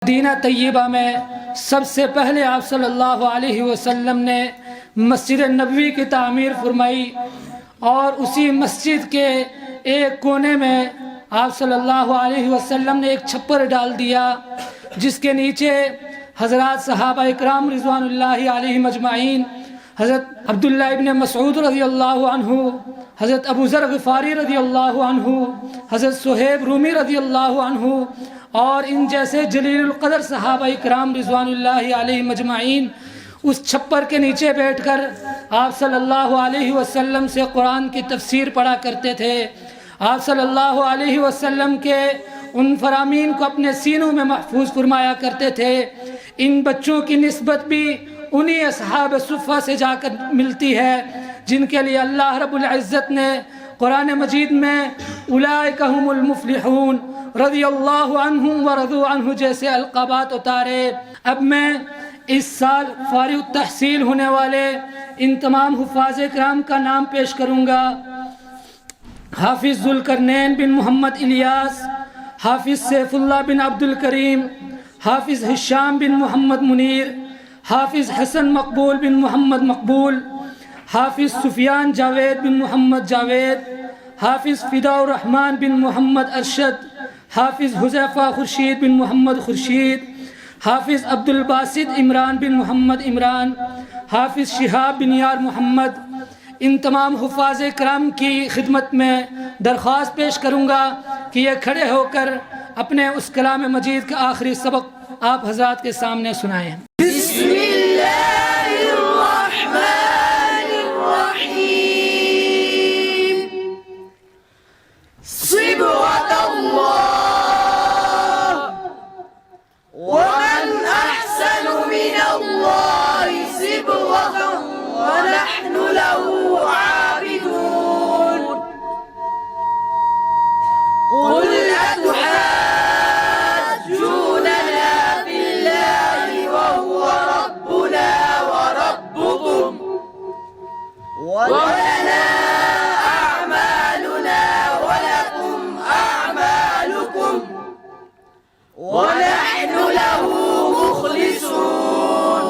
مدینہ طیبہ میں سب سے پہلے آپ صلی اللہ علیہ وسلم نے مسجد نبوی کی تعمیر فرمائی، اور اسی مسجد کے ایک کونے میں آپ صلی اللہ علیہ وسلم نے ایک چھپر ڈال دیا، جس کے نیچے حضرات صحابہ اکرام رضوان اللہ علیہم اجمعین، حضرت عبداللہ ابن مسعود رضی اللہ عنہ، حضرت ابو ذر غفاری رضی اللہ عنہ، حضرت صہیب رومی رضی اللہ عنہ، اور ان جیسے جلیل القدر صحابہ اکرام رضوان اللہ علیہم اجمعین اس چھپر کے نیچے بیٹھ کر آپ صلی اللہ علیہ وسلم سے قرآن کی تفسیر پڑھا کرتے تھے۔ آپ صلی اللہ علیہ وسلم کے ان فرامین کو اپنے سینوں میں محفوظ فرمایا کرتے تھے۔ ان بچوں کی نسبت بھی انہی اصحاب صفہ سے جا کر ملتی ہے جن کے لیے اللہ رب العزت نے قرآن مجید میں اولئک هم المفلحون رضی اللہ عنہم ورضوا عنہ جیسے القابات اتارے۔ اب میں اس سال فارغ التحصیل ہونے والے ان تمام حفاظ کرام کا نام پیش کروں گا۔ حافظ ذوالقرنین بن محمد الیاس، حافظ سیف اللہ بن عبد الکریم، حافظ ہشام بن محمد منیر، حافظ حسن مقبول بن محمد مقبول، حافظ سفیان جاوید بن محمد جاوید، حافظ فداء الرحمن بن محمد ارشد، حافظ حذیفہ خورشید بن محمد خورشید، حافظ عبد الباسط عمران بن محمد عمران، حافظ شہاب بن یار محمد۔ ان تمام حفاظ کرام کی خدمت میں درخواست پیش کروں گا کہ یہ کھڑے ہو کر اپنے اس کلام مجید کا آخری سبق آپ حضرات کے سامنے سنائیں۔ بسم اللہ الرحمن الرحیم، صبغۃ اللہ ومن احسن من اللہ صبغۃ ونحن له عابدون، قل أتحاجوننا في الله وهو ربنا وربكم ولنا أعمالنا ولكم أعمالكم ونحن له مخلصون،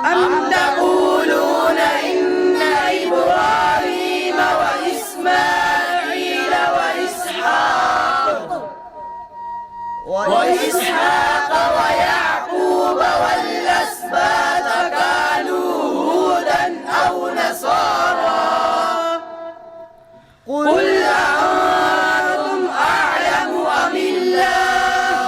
أم تقولون إن إبراهيم وإسماعيل وإسحاق ويعقوب والأسباط كانوا هودا أو نصارى، قل أنتم أعلم أم الله